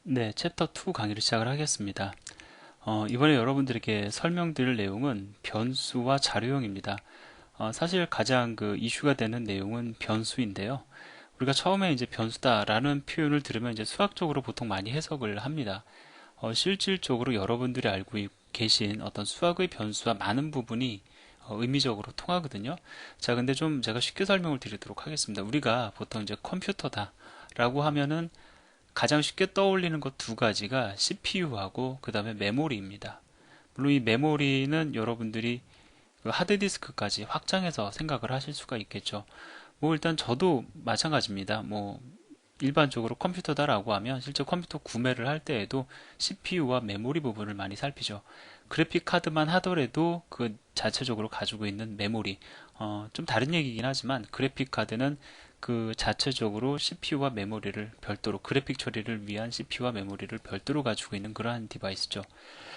네, 챕터 2 강의를 시작을 하겠습니다. 이번에 여러분들에게 설명드릴 내용은 변수와 자료형입니다. 사실 가장 이슈가 되는 내용은 변수인데요. 우리가 처음에 이제 변수다라는 표현을 들으면 이제 수학적으로 보통 많이 해석을 합니다. 실질적으로 여러분들이 알고 계신 어떤 수학의 변수와 많은 부분이 의미적으로 통하거든요. 자, 근데 좀 제가 쉽게 설명을 드리도록 하겠습니다. 우리가 보통 이제 컴퓨터다라고 하면은 가장 쉽게 떠올리는 것 두 가지가 CPU하고 그 다음에 메모리입니다. 물론 이 메모리는 여러분들이 그 하드디스크까지 확장해서 생각을 하실 수가 있겠죠. 뭐 일단 저도 마찬가지입니다. 뭐 일반적으로 컴퓨터다라고 하면 실제 컴퓨터 구매를 할 때에도 CPU와 메모리 부분을 많이 살피죠. 그래픽 카드만 하더라도 그 자체적으로 가지고 있는 메모리, 좀 다른 얘기긴 하지만 그래픽 카드는 그 자체적으로 CPU와 메모리를 별도로 그래픽 처리를 위한 CPU와 메모리를 별도로 가지고 있는 그러한 디바이스죠.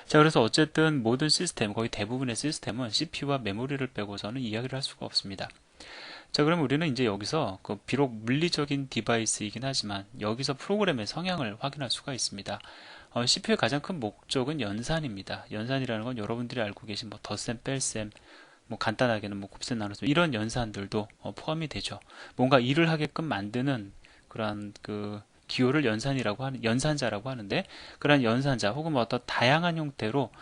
자, 그래서 어쨌든 모든 시스템, 거의 대부분의 시스템은 CPU와 메모리를 빼고서는 이야기를 할 수가 없습니다. 자, 그럼 우리는 이제 여기서 비록 물리적인 디바이스이긴 하지만 여기서 프로그램의 성향을 확인할 수가 있습니다. CPU의 가장 큰 목적은 연산입니다. 연산이라는 건 여러분들이 알고 계신 뭐 덧셈, 뺄셈, 뭐 간단하게는 뭐 곱셈, 나눗셈 이런 연산들도 포함이 되죠. 뭔가 일을 하게끔 만드는 그러한 기호를 연산자라고 하는데 그러한 연산자 혹은 뭐 어떤 다양한 형태로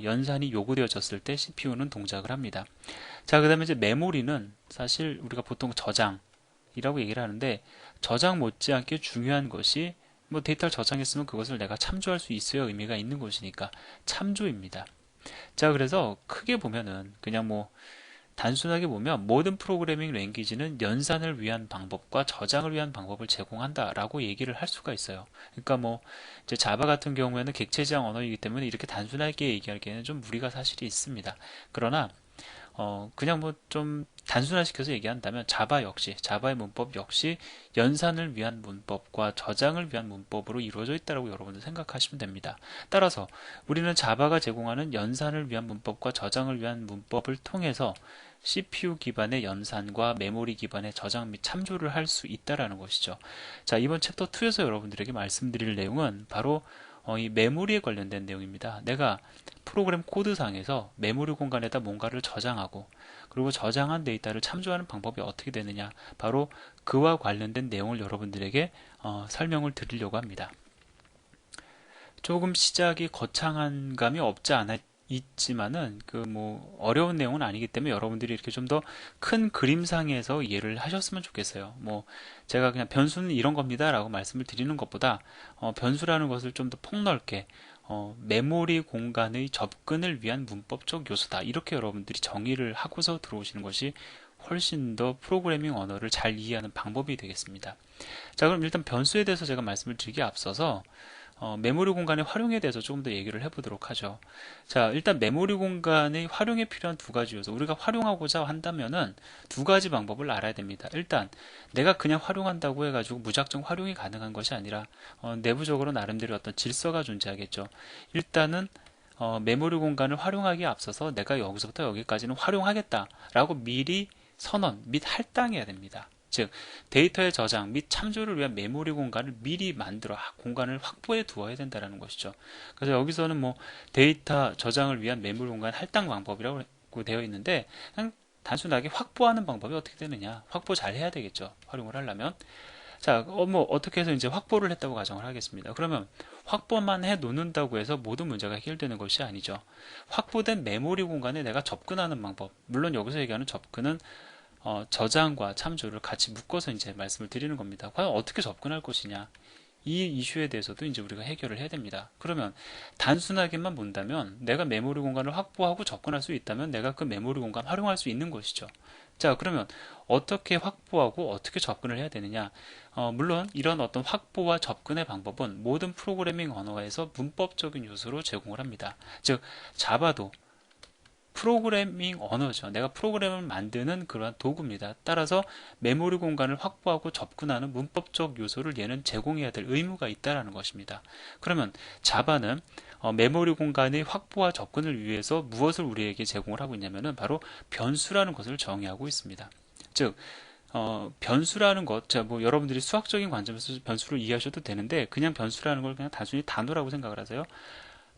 연산이 요구되어졌을 때 CPU는 동작을 합니다. 자, 그다음에 이제 메모리는 사실 우리가 보통 저장이라고 얘기를 하는데 저장 못지않게 중요한 것이 뭐 데이터를 저장했으면 그것을 내가 참조할 수 있어야 의미가 있는 것이니까 참조입니다. 자, 그래서 크게 보면은 그냥 뭐 단순하게 보면 모든 프로그래밍 랭귀지는 연산을 위한 방법과 저장을 위한 방법을 제공한다라고 얘기를 할 수가 있어요. 그러니까 뭐 이제 자바 같은 경우에는 객체 지향 언어이기 때문에 이렇게 단순하게 얘기하기에는 좀 무리가 사실이 있습니다. 그러나 그냥 뭐 좀 단순화시켜서 얘기한다면 자바의 문법 역시 연산을 위한 문법과 저장을 위한 문법으로 이루어져 있다고 여러분들 생각하시면 됩니다. 따라서 우리는 자바가 제공하는 연산을 위한 문법과 저장을 위한 문법을 통해서 CPU 기반의 연산과 메모리 기반의 저장 및 참조를 할 수 있다라는 것이죠. 자, 이번 챕터 2에서 여러분들에게 말씀드릴 내용은 바로 이 메모리에 관련된 내용입니다. 내가 프로그램 코드상에서 메모리 공간에다 뭔가를 저장하고 그리고 저장한 데이터를 참조하는 방법이 어떻게 되느냐, 바로 그와 관련된 내용을 여러분들에게 설명을 드리려고 합니다. 조금 시작이 거창한 감이 없지 않아 있지만은 그 뭐 어려운 내용은 아니기 때문에 여러분들이 이렇게 좀 더 큰 그림상에서 이해를 하셨으면 좋겠어요. 뭐 제가 그냥 변수는 이런 겁니다라고 말씀을 드리는 것보다 변수라는 것을 좀 더 폭넓게 메모리 공간의 접근을 위한 문법적 요소다, 이렇게 여러분들이 정의를 하고서 들어오시는 것이 훨씬 더 프로그래밍 언어를 잘 이해하는 방법이 되겠습니다. 자, 그럼 일단 변수에 대해서 제가 말씀을 드리기에 앞서서 메모리 공간의 활용에 대해서 조금 더 얘기를 해보도록 하죠. 자, 일단 메모리 공간의 활용에 필요한 두 가지 요소, 우리가 활용하고자 한다면은 두 가지 방법을 알아야 됩니다. 일단 내가 그냥 활용한다고 해가지고 무작정 활용이 가능한 것이 아니라 내부적으로 나름대로 어떤 질서가 존재하겠죠. 일단은 메모리 공간을 활용하기에 앞서서 내가 여기서부터 여기까지는 활용하겠다라고 미리 선언 및 할당해야 됩니다. 즉 데이터의 저장 및 참조를 위한 메모리 공간을 미리 만들어 공간을 확보해 두어야 된다는 것이죠. 그래서 여기서는 뭐 데이터 저장을 위한 메모리 공간 할당 방법이라고 되어 있는데 그냥 단순하게 확보하는 방법이 어떻게 되느냐, 확보 잘 해야 되겠죠, 활용을 하려면. 자, 뭐 어떻게 해서 이제 확보를 했다고 가정을 하겠습니다. 그러면 확보만 해 놓는다고 해서 모든 문제가 해결되는 것이 아니죠. 확보된 메모리 공간에 내가 접근하는 방법, 물론 여기서 얘기하는 접근은 저장과 참조를 같이 묶어서 이제 말씀을 드리는 겁니다. 과연 어떻게 접근할 것이냐, 이 이슈에 대해서도 이제 우리가 해결을 해야 됩니다. 그러면 단순하게만 본다면 내가 메모리 공간을 확보하고 접근할 수 있다면 내가 그 메모리 공간 활용할 수 있는 것이죠. 자, 그러면 어떻게 확보하고 어떻게 접근을 해야 되느냐? 물론 이런 어떤 확보와 접근의 방법은 모든 프로그래밍 언어에서 문법적인 요소로 제공을 합니다. 즉, 자바도 프로그래밍 언어죠. 내가 프로그램을 만드는 그러한 도구입니다. 따라서 메모리 공간을 확보하고 접근하는 문법적 요소를 얘는 제공해야 될 의무가 있다는 것입니다. 그러면 자바는 메모리 공간의 확보와 접근을 위해서 무엇을 우리에게 제공을 하고 있냐면은 바로 변수라는 것을 정의하고 있습니다. 즉 변수라는 것, 자, 뭐 여러분들이 수학적인 관점에서 변수를 이해하셔도 되는데 그냥 변수라는 걸 그냥 단순히 단어라고 생각을 하세요.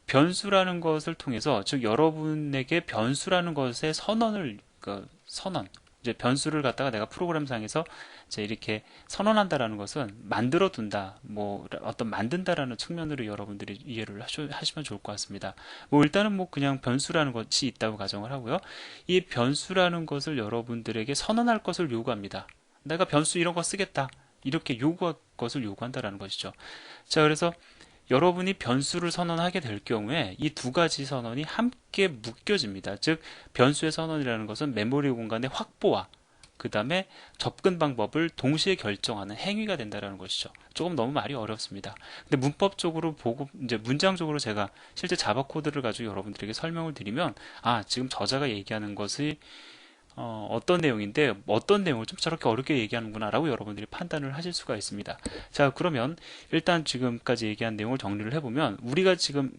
변수라는 것을 통해서 즉 여러분에게 변수라는 것의 선언을 선언 이제 변수를 갖다가 내가 프로그램상에서 이제 이렇게 선언한다라는 것은 만들어 둔다 뭐 어떤 만든다라는 측면으로 여러분들이 이해를 하시면 좋을 것 같습니다. 뭐 일단은 뭐 그냥 변수라는 것이 있다고 가정을 하고요. 이 변수라는 것을 여러분들에게 선언할 것을 요구합니다. 내가 변수 이런 거 쓰겠다 이렇게 요구할 것을 요구한다라는 것이죠. 자, 그래서 여러분이 변수를 선언하게 될 경우에 이 두 가지 선언이 함께 묶여집니다. 즉 변수의 선언이라는 것은 메모리 공간의 확보와 그 다음에 접근 방법을 동시에 결정하는 행위가 된다는 것이죠. 조금 너무 말이 어렵습니다. 근데 문법적으로 보고 이제 문장적으로 제가 실제 자바 코드를 가지고 여러분들에게 설명을 드리면 지금 저자가 얘기하는 것이 어떤 내용인데 어떤 내용을 좀 저렇게 어렵게 얘기하는구나 라고 여러분들이 판단을 하실 수가 있습니다. 자, 그러면 일단 지금까지 얘기한 내용을 정리를 해보면 우리가 지금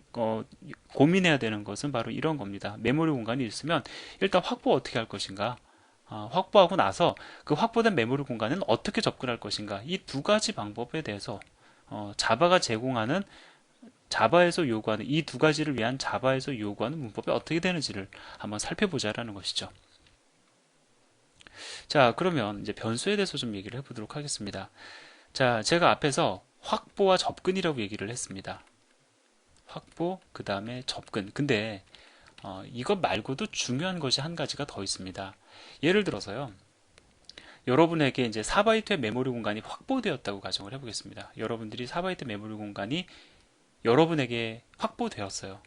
고민해야 되는 것은 바로 이런 겁니다. 메모리 공간이 있으면 일단 확보 어떻게 할 것인가, 확보하고 나서 그 확보된 메모리 공간은 어떻게 접근할 것인가, 이 두 가지 방법에 대해서 자바가 제공하는 자바에서 요구하는 이 두 가지를 위한 자바에서 요구하는 문법이 어떻게 되는지를 한번 살펴보자라는 것이죠. 자, 그러면 이제 변수에 대해서 좀 얘기를 해보도록 하겠습니다. 자, 제가 앞에서 확보와 접근이라고 얘기를 했습니다. 확보, 그 다음에 접근. 근데 이것 말고도 중요한 것이 한 가지가 더 있습니다. 예를 들어서요. 여러분에게 이제 4바이트의 메모리 공간이 확보되었다고 가정을 해보겠습니다. 여러분들이 4바이트 메모리 공간이 여러분에게 확보되었어요.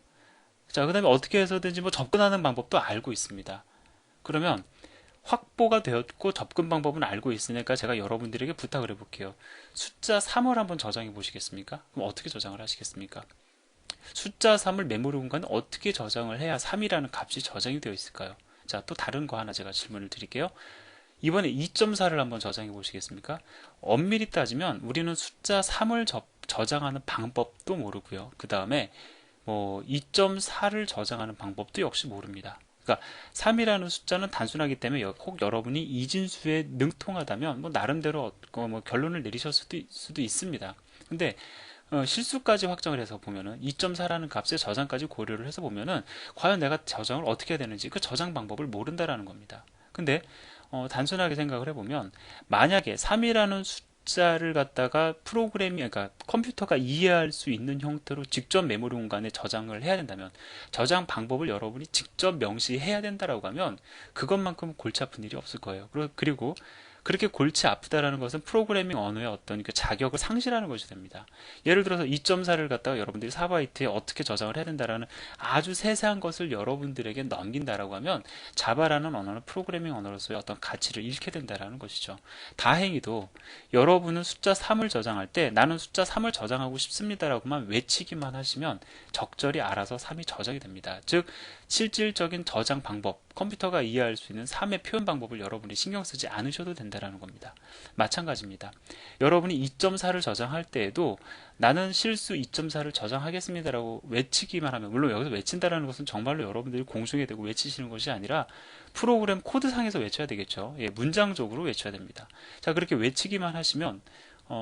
자, 그 다음에 어떻게 해서든지 뭐 접근하는 방법도 알고 있습니다. 그러면 확보가 되었고 접근 방법은 알고 있으니까 제가 여러분들에게 부탁을 해볼게요. 숫자 3을 한번 저장해 보시겠습니까? 그럼 어떻게 저장을 하시겠습니까? 숫자 3을 메모리 공간에 어떻게 저장을 해야 3이라는 값이 저장이 되어 있을까요? 자, 또 다른 거 하나 제가 질문을 드릴게요. 이번에 2.4를 한번 저장해 보시겠습니까? 엄밀히 따지면 우리는 숫자 3을 저장하는 방법도 모르고요. 그 다음에 뭐 2.4를 저장하는 방법도 역시 모릅니다. 그러니까 3이라는 숫자는 단순하기 때문에 혹 여러분이 이진수에 능통하다면 뭐 나름대로 뭐 결론을 내리실 수도 있습니다. 근데 실수까지 확정을 해서 보면은 2.4라는 값의 저장까지 고려를 해서 보면은 과연 내가 저장을 어떻게 해야 되는지 그 저장 방법을 모른다라는 겁니다. 근데 단순하게 생각을 해보면 만약에 3이라는 숫자를 갖다가 프로그램이 그러니까 컴퓨터가 이해할 수 있는 형태로 직접 메모리 공간에 저장을 해야 된다면 저장 방법을 여러분이 직접 명시해야 된다라고 하면 그것만큼 골치 아픈 일이 없을 거예요. 그리고 그렇게 골치 아프다라는 것은 프로그래밍 언어의 어떤 그 자격을 상실하는 것이 됩니다. 예를 들어서 2.4를 갖다가 여러분들이 4바이트에 어떻게 저장을 해야 된다라는 아주 세세한 것을 여러분들에게 넘긴다라고 하면 자바라는 언어는 프로그래밍 언어로서의 어떤 가치를 잃게 된다라는 것이죠. 다행히도 여러분은 숫자 3을 저장할 때 나는 숫자 3을 저장하고 싶습니다라고만 외치기만 하시면 적절히 알아서 3이 저장이 됩니다. 즉 실질적인 저장 방법, 컴퓨터가 이해할 수 있는 3의 표현 방법을 여러분이 신경 쓰지 않으셔도 된다는 겁니다. 마찬가지입니다. 여러분이 2.4를 저장할 때에도 나는 실수 2.4를 저장하겠습니다라고 외치기만 하면, 물론 여기서 외친다라는 것은 정말로 여러분들이 공중에 대고 외치시는 것이 아니라 프로그램 코드상에서 외쳐야 되겠죠. 예, 문장적으로 외쳐야 됩니다. 자, 그렇게 외치기만 하시면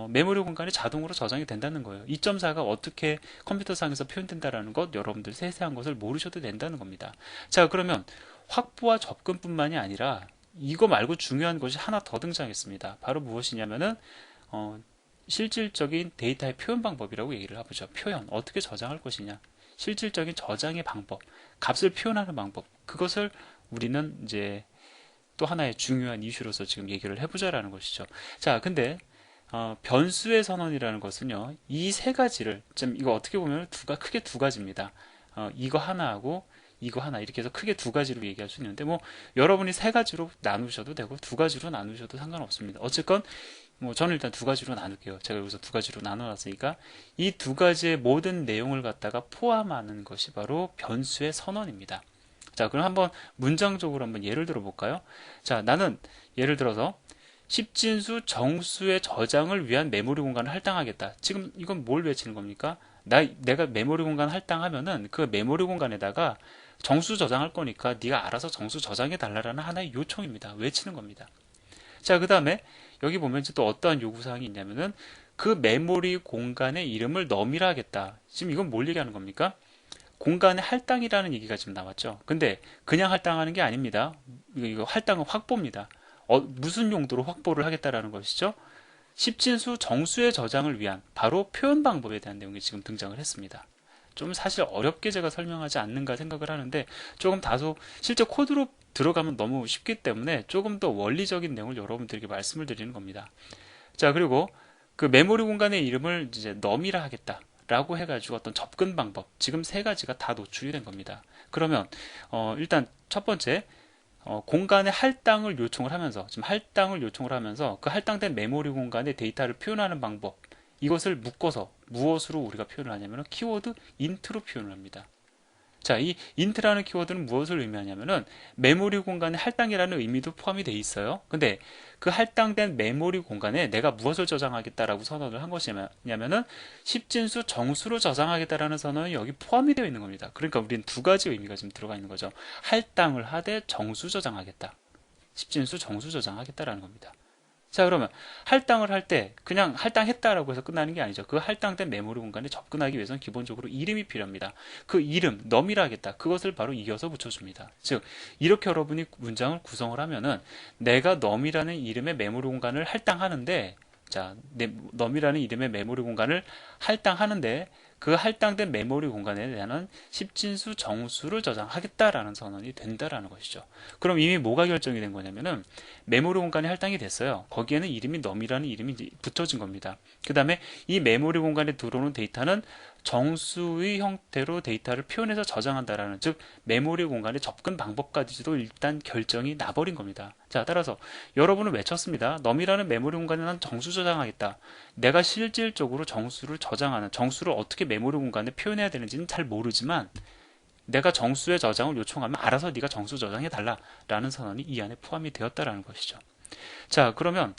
메모리 공간이 자동으로 저장이 된다는 거예요. 2.4가 어떻게 컴퓨터상에서 표현된다라는 것, 여러분들 세세한 것을 모르셔도 된다는 겁니다. 자, 그러면 확보와 접근뿐만이 아니라 이거 말고 중요한 것이 하나 더 등장했습니다. 바로 무엇이냐면은 실질적인 데이터의 표현 방법이라고 얘기를 해보죠. 표현, 어떻게 저장할 것이냐, 실질적인 저장의 방법, 값을 표현하는 방법, 그것을 우리는 이제 또 하나의 중요한 이슈로서 지금 얘기를 해보자라는 것이죠. 자, 근데 변수의 선언이라는 것은요, 이 세 가지를, 이거 어떻게 보면 크게 두 가지입니다. 이거 하나하고 이거 하나 이렇게 해서 크게 두 가지로 얘기할 수 있는데 뭐 여러분이 세 가지로 나누셔도 되고 두 가지로 나누셔도 상관없습니다. 어쨌건 뭐 저는 일단 두 가지로 나눌게요. 제가 여기서 두 가지로 나눠놨으니까 이 두 가지의 모든 내용을 갖다가 포함하는 것이 바로 변수의 선언입니다. 자, 그럼 한번 문장적으로 한번 예를 들어 볼까요? 자, 나는 예를 들어서 10진수 정수의 저장을 위한 메모리 공간을 할당하겠다. 지금 이건 뭘 외치는 겁니까? 내가 메모리 공간 할당하면은 그 메모리 공간에다가 정수 저장할 거니까 네가 알아서 정수 저장해 달라라는 하나의 요청입니다. 외치는 겁니다. 자, 그 다음에 여기 보면 이제 또 어떠한 요구사항이 있냐면은 그 메모리 공간의 이름을 넘이라 하겠다. 지금 이건 뭘 얘기하는 겁니까? 공간의 할당이라는 얘기가 지금 나왔죠. 근데 그냥 할당하는 게 아닙니다. 이거 할당은 확보입니다. 무슨 용도로 확보를 하겠다라는 것이죠? 십진수 정수의 저장을 위한 바로 표현 방법에 대한 내용이 지금 등장을 했습니다. 좀 사실 어렵게 제가 설명하지 않는가 생각을 하는데 조금 다소 실제 코드로 들어가면 너무 쉽기 때문에 조금 더 원리적인 내용을 여러분들에게 말씀을 드리는 겁니다. 자, 그리고 그 메모리 공간의 이름을 이제 넘이라 하겠다 라고 해가지고 어떤 접근 방법, 지금 세 가지가 다 노출이 된 겁니다. 그러면 일단 첫 번째, 공간의 할당을 요청을 하면서, 지금 할당을 요청을 하면서 그 할당된 메모리 공간의 데이터를 표현하는 방법, 이것을 묶어서 무엇으로 우리가 표현을 하냐면 키워드 int로 표현을 합니다. 자, 이 int라는 키워드는 무엇을 의미하냐면은 메모리 공간의 할당이라는 의미도 포함이 되어 있어요. 근데 그 할당된 메모리 공간에 내가 무엇을 저장하겠다라고 선언을 한 것이냐면은 십진수 정수로 저장하겠다라는 선언이 여기 포함이 되어 있는 겁니다. 그러니까 우리는 두 가지 의미가 지금 들어가 있는 거죠. 할당을 하되 정수 저장하겠다. 십진수 정수 저장하겠다라는 겁니다. 자, 그러면 할당을 할 때 그냥 할당했다라고 해서 끝나는 게 아니죠. 그 할당된 메모리 공간에 접근하기 위해서는 기본적으로 이름이 필요합니다. 그 이름, 넘이라 하겠다. 그것을 바로 이어서 붙여줍니다. 즉, 이렇게 여러분이 문장을 구성을 하면은 내가 넘이라는 이름의 메모리 공간을 할당하는데, 자, 넘이라는 이름의 메모리 공간을 할당하는데 그 할당된 메모리 공간에 대한 십진수 정수를 저장하겠다라는 선언이 된다라는 것이죠. 그럼 이미 뭐가 결정이 된 거냐면은 메모리 공간이 할당이 됐어요. 거기에는 이름이 넘이라는 이름이 붙여진 겁니다. 그 다음에 이 메모리 공간에 들어오는 데이터는 정수의 형태로 데이터를 표현해서 저장한다라는, 즉 메모리 공간의 접근 방법까지도 일단 결정이 나버린 겁니다. 자, 따라서 여러분은 외쳤습니다. 넘이라는 메모리 공간에 난 정수 저장하겠다. 내가 실질적으로 정수를 저장하는, 정수를 어떻게 메모리 공간에 표현해야 되는지는 잘 모르지만 내가 정수의 저장을 요청하면 알아서 네가 정수 저장해 달라 라는 선언이 이 안에 포함이 되었다라는 것이죠. 자, 그러면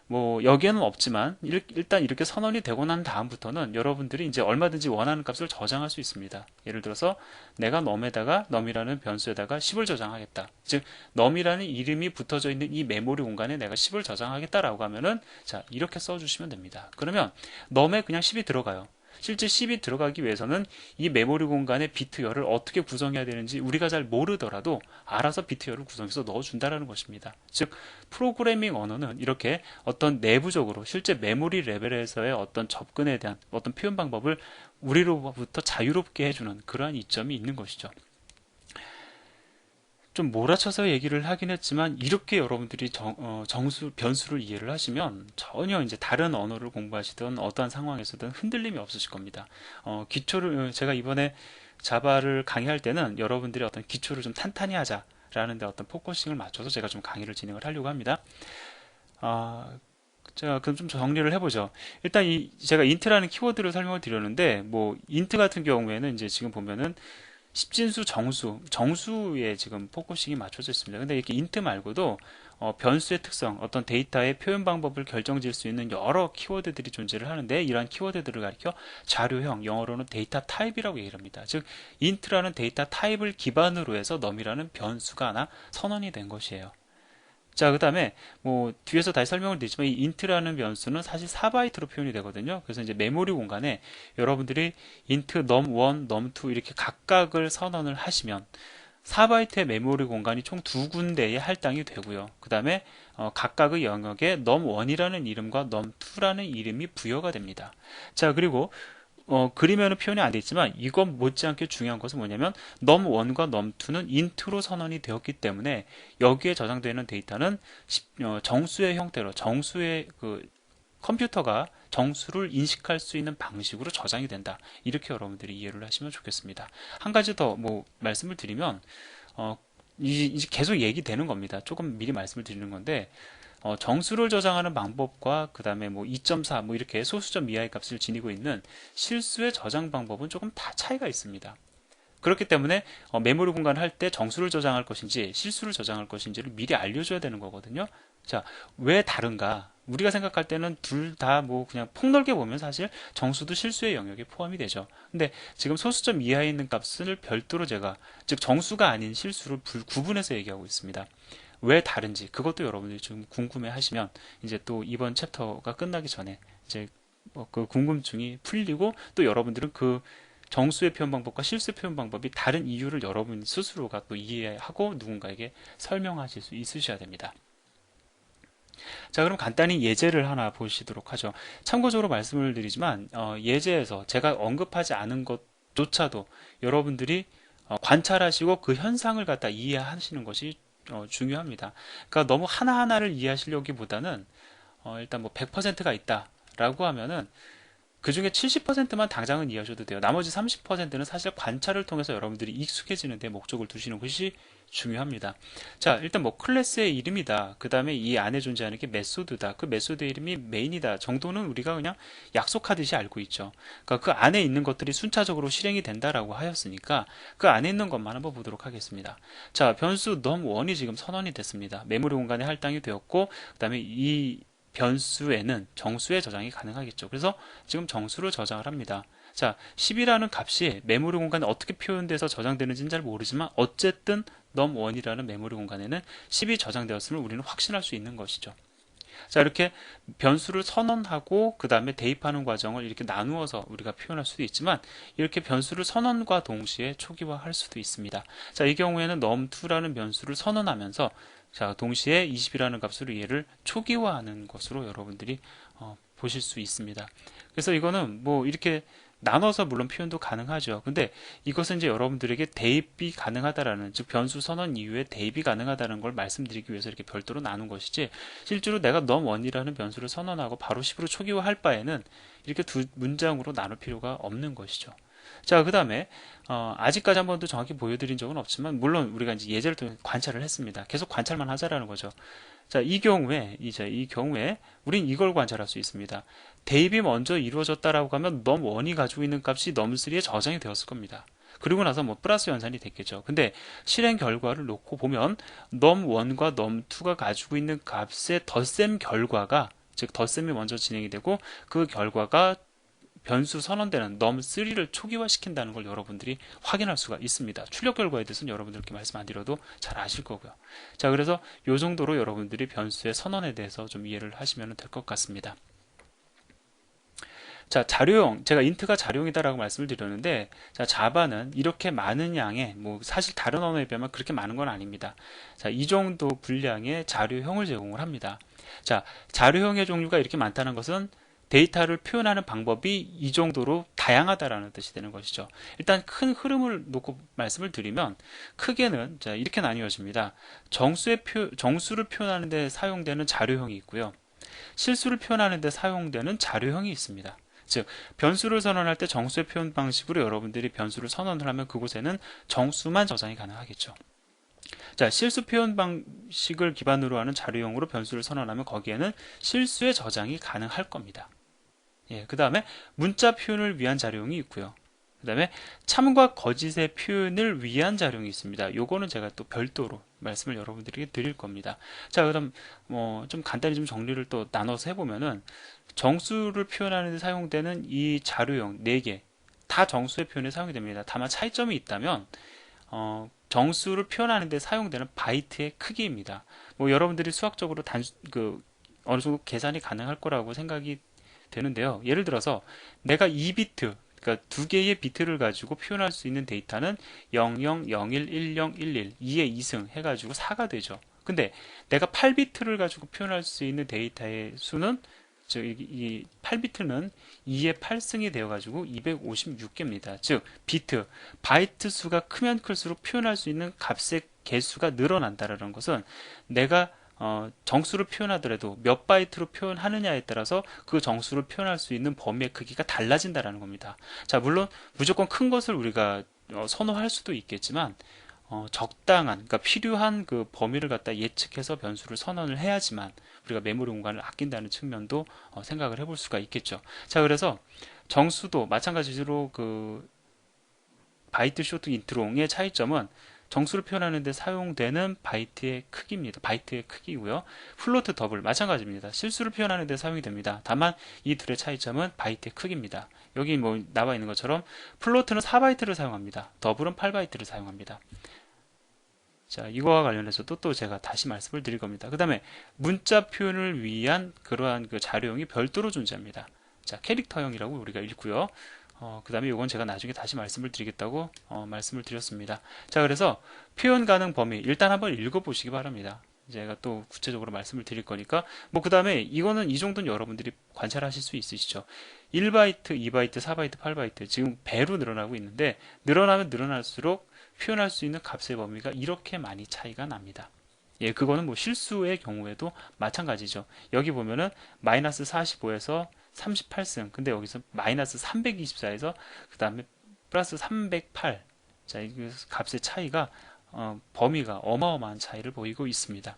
뭐 여기에는 없지만 일단 이렇게 선언이 되고 난 다음부터는 여러분들이 이제 얼마든지 원하는 값을 저장할 수 있습니다. 예를 들어서 내가 넘이라는 변수에다가 10을 저장하겠다. 즉 넘이라는 이름이 붙어져 있는 이 메모리 공간에 내가 10을 저장하겠다라고 하면은, 자, 이렇게 써주시면 됩니다. 그러면 넘에 그냥 10이 들어가요. 실제 10이 들어가기 위해서는 이 메모리 공간의 비트열을 어떻게 구성해야 되는지 우리가 잘 모르더라도 알아서 비트열을 구성해서 넣어준다라는 것입니다. 즉 프로그래밍 언어는 이렇게 어떤 내부적으로 실제 메모리 레벨에서의 어떤 접근에 대한 어떤 표현 방법을 우리로부터 자유롭게 해주는 그러한 이점이 있는 것이죠. 좀 몰아쳐서 얘기를 하긴 했지만 이렇게 여러분들이 변수를 이해를 하시면 전혀 이제 다른 언어를 공부하시던 어떠한 상황에서든 흔들림이 없으실 겁니다. 제가 이번에 자바를 강의할 때는 여러분들이 어떤 기초를 좀 탄탄히 하자라는 데 어떤 포커싱을 맞춰서 제가 좀 강의를 진행을 하려고 합니다. 자, 그럼 좀 정리를 해보죠. 일단 제가 int라는 키워드를 설명을 드렸는데, 뭐 int 같은 경우에는 이제 지금 보면은 십진수 정수에 지금 포커싱이 맞춰져 있습니다. 근데 이렇게 int 말고도 변수의 특성, 어떤 데이터의 표현 방법을 결정질 수 있는 여러 키워드들이 존재를 하는데, 이러한 키워드들을 가리켜 자료형, 영어로는 데이터 타입이라고 얘기를 합니다. 즉 int라는 데이터 타입을 기반으로 해서 넘이라는 변수가 하나 선언이 된 것이에요. 자, 그 다음에 뭐 뒤에서 다시 설명을 드리지만 이 int라는 변수는 사실 4바이트로 표현이 되거든요. 그래서 이제 메모리 공간에 여러분들이 int num1, num2 이렇게 각각을 선언을 하시면 4바이트의 메모리 공간이 총 두 군데에 할당이 되고요. 그 다음에 각각의 영역에 num1이라는 이름과 num2라는 이름이 부여가 됩니다. 자, 그리고 그림에는 표현이 안 돼 있지만 이건 못지않게 중요한 것은 뭐냐면 num1과 num2는 int로 선언이 되었기 때문에 여기에 저장되는 데이터는 정수의 형태로, 정수의 컴퓨터가 정수를 인식할 수 있는 방식으로 저장이 된다. 이렇게 여러분들이 이해를 하시면 좋겠습니다. 한 가지 더 뭐 말씀을 드리면 이제 계속 얘기되는 겁니다. 조금 미리 말씀을 드리는 건데, 정수를 저장하는 방법과 그 다음에 뭐 2.4 뭐 이렇게 소수점 이하의 값을 지니고 있는 실수의 저장 방법은 조금 다 차이가 있습니다. 그렇기 때문에 메모리 공간을 할 때 정수를 저장할 것인지 실수를 저장할 것인지를 미리 알려줘야 되는 거거든요. 자, 왜 다른가? 우리가 생각할 때는 둘 다 뭐 그냥 폭넓게 보면 사실 정수도 실수의 영역에 포함이 되죠. 근데 지금 소수점 이하에 있는 값을 별도로 제가, 즉 정수가 아닌 실수를 구분해서 얘기하고 있습니다. 왜 다른지 그것도 여러분들이 좀 궁금해 하시면 이제 또 이번 챕터가 끝나기 전에 이제 그 궁금증이 풀리고 또 여러분들은 그 정수의 표현 방법과 실수의 표현 방법이 다른 이유를 여러분 스스로가 또 이해하고 누군가에게 설명하실 수 있으셔야 됩니다. 자, 그럼 간단히 예제를 하나 보시도록 하죠. 참고적으로 말씀을 드리지만 예제에서 제가 언급하지 않은 것조차도 여러분들이 관찰하시고 그 현상을 갖다 이해하시는 것이 중요합니다. 그러니까 너무 하나하나를 이해하시려기보다는 일단 뭐 100%가 있다라고 하면은 그 중에 70%만 당장은 이해하셔도 돼요. 나머지 30%는 사실 관찰을 통해서 여러분들이 익숙해지는 데 목적을 두시는 것이 중요합니다. 자, 일단 뭐 클래스의 이름이다. 그 다음에 이 안에 존재하는 게 메소드다. 그 메소드의 이름이 메인이다. 정도는 우리가 그냥 약속하듯이 알고 있죠. 그러니까 그 안에 있는 것들이 순차적으로 실행이 된다라고 하였으니까 그 안에 있는 것만 한번 보도록 하겠습니다. 자, 변수 num1이 지금 선언이 됐습니다. 메모리 공간에 할당이 되었고 그 다음에 이 변수에는 정수의 저장이 가능하겠죠. 그래서 지금 정수를 저장을 합니다. 자, 10이라는 값이 메모리 공간에 어떻게 표현돼서 저장되는지는 잘 모르지만 어쨌든 num1이라는 메모리 공간에는 10이 저장되었음을 우리는 확신할 수 있는 것이죠. 자, 이렇게 변수를 선언하고 그 다음에 대입하는 과정을 이렇게 나누어서 우리가 표현할 수도 있지만 이렇게 변수를 선언과 동시에 초기화할 수도 있습니다. 자, 이 경우에는 num2라는 변수를 선언하면서 자, 동시에 20이라는 값으로 얘를 초기화하는 것으로 여러분들이 보실 수 있습니다. 그래서 이거는 뭐 이렇게 나눠서 물론 표현도 가능하죠. 근데 이것은 이제 여러분들에게 대입이 가능하다라는, 즉 변수 선언 이후에 대입이 가능하다는 걸 말씀드리기 위해서 이렇게 별도로 나눈 것이지, 실제로 내가 num1이라는 변수를 선언하고 바로 10으로 초기화할 바에는 이렇게 두 문장으로 나눌 필요가 없는 것이죠. 자, 그 다음에 아직까지 한 번도 정확히 보여드린 적은 없지만 물론 우리가 이제 예제를 통해 관찰을 했습니다. 계속 관찰만 하자라는 거죠. 자, 이 경우에 우린 이걸 관찰할 수 있습니다. 대입이 먼저 이루어졌다라고 하면 num1이 가지고 있는 값이 num3에 저장이 되었을 겁니다. 그리고 나서 뭐 플러스 연산이 됐겠죠. 근데 실행 결과를 놓고 보면 num1과 num2가 가지고 있는 값의 덧셈 결과가, 즉 덧셈이 먼저 진행이 되고 그 결과가 변수 선언되는 num3를 초기화시킨다는 걸 여러분들이 확인할 수가 있습니다. 출력 결과에 대해서는 여러분들께 말씀 안 드려도 잘 아실 거고요. 자, 그래서 이 정도로 여러분들이 변수의 선언에 대해서 좀 이해를 하시면 될 것 같습니다. 자, 자료용, 제가 인트가 자료용이다라고 말씀을 드렸는데, 자, 자바는 이렇게 많은 양의, 뭐 사실 다른 언어에 비하면 그렇게 많은 건 아닙니다. 자, 이 정도 분량의 자료형을 제공을 합니다. 자, 자료형의 종류가 이렇게 많다는 것은 데이터를 표현하는 방법이 이 정도로 다양하다라는 뜻이 되는 것이죠. 일단 큰 흐름을 놓고 말씀을 드리면 크게는 자, 이렇게 나뉘어집니다. 정수를 표현하는 데 사용되는 자료형이 있고요. 실수를 표현하는 데 사용되는 자료형이 있습니다. 즉 변수를 선언할 때 정수의 표현 방식으로 여러분들이 변수를 선언을 하면 그곳에는 정수만 저장이 가능하겠죠. 자, 실수 표현 방식을 기반으로 하는 자료형으로 변수를 선언하면 거기에는 실수의 저장이 가능할 겁니다. 예, 그 다음에 문자 표현을 위한 자료형이 있고요. 그 다음에 참과 거짓의 표현을 위한 자료형이 있습니다. 요거는 제가 또 별도로 말씀을 여러분들에게 드릴 겁니다. 자, 그럼 뭐 좀 간단히 좀 정리를 또 나눠서 해보면은 정수를 표현하는 데 사용되는 이 자료형 4개 다 정수의 표현에 사용이 됩니다. 다만 차이점이 있다면 정수를 표현하는 데 사용되는 바이트의 크기입니다. 뭐 여러분들이 수학적으로 어느 정도 계산이 가능할 거라고 생각이 되는데요. 예를 들어서 내가 2비트, 그러니까 2개의 비트를 가지고 표현할 수 있는 데이터는 00, 01, 10, 11, 2의 2승 해가지고 4가 되죠. 근데 내가 8비트를 가지고 표현할 수 있는 데이터의 수는, 즉 이 8비트는 2의 8승이 되어가지고 256개입니다. 즉 바이트 수가 크면 클수록 표현할 수 있는 값의 개수가 늘어난다는 것은 내가 정수를 표현하더라도 몇 바이트로 표현하느냐에 따라서 그 정수를 표현할 수 있는 범위의 크기가 달라진다는 겁니다. 자, 물론 무조건 큰 것을 우리가 선호할 수도 있겠지만 적당한, 그러니까 필요한 그 범위를 갖다 예측해서 변수를 선언을 해야지만 우리가 메모리 공간을 아낀다는 측면도 생각을 해볼 수가 있겠죠. 자, 그래서 정수도 마찬가지로 그 바이트 쇼트 인트롱의 차이점은 정수를 표현하는 데 사용되는 바이트의 크기입니다. 바이트의 크기고요. 플로트 더블 마찬가지입니다. 실수를 표현하는 데 사용이 됩니다. 다만 이 둘의 차이점은 바이트의 크기입니다. 여기 뭐 나와 있는 것처럼 플로트는 4바이트를 사용합니다. 더블은 8바이트를 사용합니다. 자, 이거와 관련해서도 또 제가 다시 말씀을 드릴 겁니다. 그 다음에 문자 표현을 위한 그러한 그 자료형이 별도로 존재합니다. 자, 캐릭터형이라고 우리가 읽고요. 그 다음에 이건 제가 나중에 다시 말씀을 드리겠다고 말씀을 드렸습니다. 자, 그래서 표현 가능 범위 일단 한번 읽어보시기 바랍니다. 제가 또 구체적으로 말씀을 드릴 거니까 뭐 그 다음에 이거는 이 정도는 여러분들이 관찰하실 수 있으시죠. 1바이트, 2바이트, 4바이트, 8바이트 지금 배로 늘어나고 있는데 늘어나면 늘어날수록 표현할 수 있는 값의 범위가 이렇게 많이 차이가 납니다. 예, 그거는 뭐 실수의 경우에도 마찬가지죠. 여기 보면은 마이너스 45에서 38승. 근데 여기서 마이너스 324에서 그 다음에 플러스 308. 자, 이 값의 차이가 범위가 어마어마한 차이를 보이고 있습니다.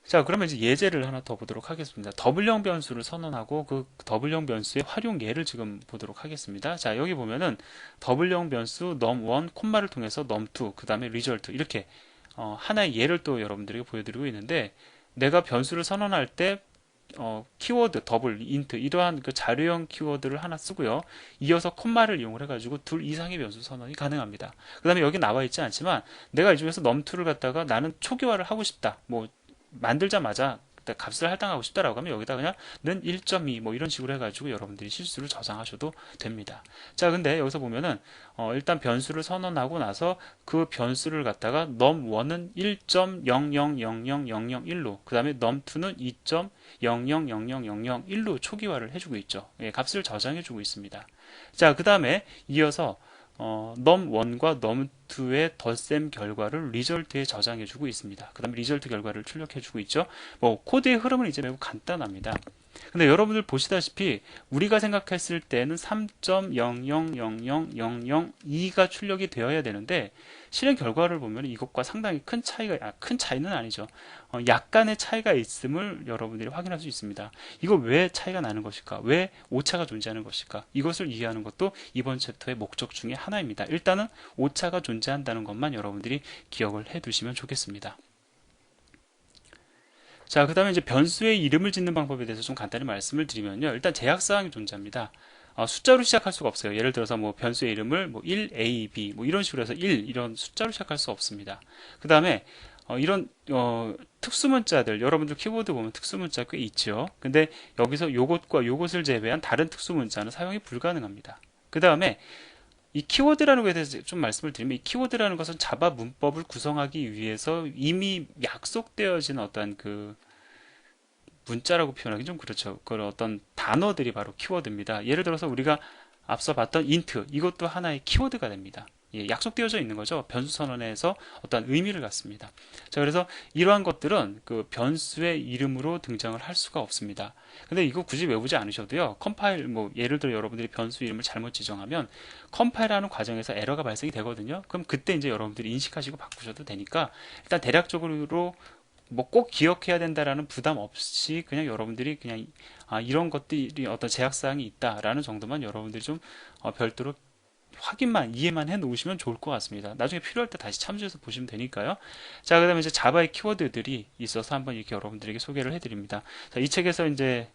자, 그러면 이제 예제를 하나 더 보도록 하겠습니다. 더블형 변수를 선언하고 그 더블형 변수의 활용 예를 지금 보도록 하겠습니다. 자, 여기 보면은 더블형 변수 num1 콤마를 통해서 num2 그 다음에 result 이렇게 하나의 예를 또 여러분들에게 보여드리고 있는데 내가 변수를 선언할 때 키워드 더블, 인트 이러한 그 자료형 키워드를 하나 쓰고요. 이어서 콤마를 이용을 해가지고 둘 이상의 변수 선언이 가능합니다. 그 다음에 여기 나와 있지 않지만 내가 이 중에서 num2를 갖다가 나는 초기화를 하고 싶다. 뭐 만들자마자 값을 할당하고 싶다라고 하면 여기다 그냥 는 1.2 뭐 이런 식으로 해가지고 여러분들이 실수를 저장하셔도 됩니다. 자, 근데 여기서 보면은 일단 변수를 선언하고 나서 그 변수를 갖다가 num1은 1.0000001로 그 다음에 num2는 2.0000001로 초기화를 해주고 있죠. 예, 값을 저장해주고 있습니다. 자, 그 다음에 이어서 num1과 num2의 덧셈 결과를 리절트에 저장해주고 있습니다. 그 다음에 리절트 결과를 출력해주고 있죠. 뭐 코드의 흐름은 이제 매우 간단합니다. 근데 여러분들 보시다시피 우리가 생각했을 때는 3.0000002가 출력이 되어야 되는데 실행 결과를 보면 이것과 상당히 큰 차이가 큰 차이는 아니죠. 약간의 차이가 있음을 여러분들이 확인할 수 있습니다. 이거 왜 차이가 나는 것일까? 왜 오차가 존재하는 것일까? 이것을 이해하는 것도 이번 챕터의 목적 중에 하나입니다. 일단은 오차가 존재한다는 것만 여러분들이 기억을 해 두시면 좋겠습니다. 자, 그 다음에 이제 변수의 이름을 짓는 방법에 대해서 좀 간단히 말씀을 드리면요. 일단 제약사항이 존재합니다. 숫자로 시작할 수가 없어요. 예를 들어서 뭐 변수의 이름을 뭐 1a, b 뭐 이런 식으로 해서 1 이런 숫자로 시작할 수 없습니다. 그 다음에 이런 특수문자들 여러분들 키보드 보면 특수문자 꽤 있죠. 근데 여기서 요것과 요것을 제외한 다른 특수문자는 사용이 불가능합니다. 그 다음에 이 키워드라는 것에 대해서 좀 말씀을 드리면 이 키워드라는 것은 자바 문법을 구성하기 위해서 이미 약속되어진 어떤 그 문자라고 표현하기 좀 그렇죠. 그런 어떤 단어들이 바로 키워드입니다. 예를 들어서 우리가 앞서 봤던 int 이것도 하나의 키워드가 됩니다. 예, 약속되어져 있는 거죠. 변수 선언에서 어떤 의미를 갖습니다. 자, 그래서 이러한 것들은 그 변수의 이름으로 등장을 할 수가 없습니다. 근데 이거 굳이 외우지 않으셔도요. 컴파일 뭐 예를 들어 여러분들이 변수 이름을 잘못 지정하면 컴파일하는 과정에서 에러가 발생이 되거든요. 그럼 그때 이제 여러분들이 인식하시고 바꾸셔도 되니까 일단 대략적으로 뭐 꼭 기억해야 된다라는 부담 없이 그냥 여러분들이 그냥 이런 것들이 어떤 제약사항이 있다라는 정도만 여러분들이 좀 별도로 확인만 이해만 해 놓으시면 좋을 것 같습니다. 나중에 필요할 때 다시 참조해서 보시면 되니까요. 자, 그다음에 이제 자바의 키워드들이 있어서 한번 이렇게 여러분들에게 소개를 해드립니다. 자, 이 책에서 이제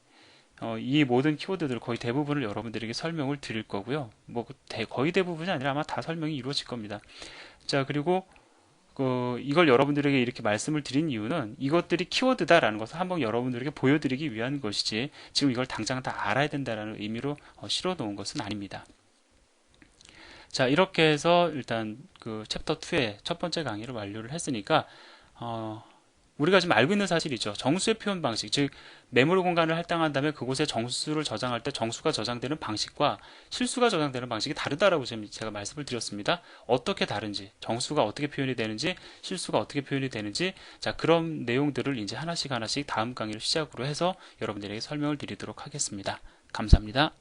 이 모든 키워드들 거의 대부분을 여러분들에게 설명을 드릴 거고요. 뭐 거의 대부분이 아니라 아마 다 설명이 이루어질 겁니다. 자, 그리고 이걸 여러분들에게 이렇게 말씀을 드린 이유는 이것들이 키워드다라는 것을 한번 여러분들에게 보여드리기 위한 것이지 지금 이걸 당장 다 알아야 된다라는 의미로 실어 놓은 것은 아닙니다. 자, 이렇게 해서 일단 그 챕터 2의 첫 번째 강의를 완료를 했으니까 우리가 지금 알고 있는 사실이죠. 정수의 표현 방식, 즉 메모리 공간을 할당한 다음에 그곳에 정수를 저장할 때 정수가 저장되는 방식과 실수가 저장되는 방식이 다르다라고 지금 제가 말씀을 드렸습니다. 어떻게 다른지, 정수가 어떻게 표현이 되는지, 실수가 어떻게 표현이 되는지, 자, 그런 내용들을 이제 하나씩 다음 강의를 시작으로 해서 여러분들에게 설명을 드리도록 하겠습니다. 감사합니다.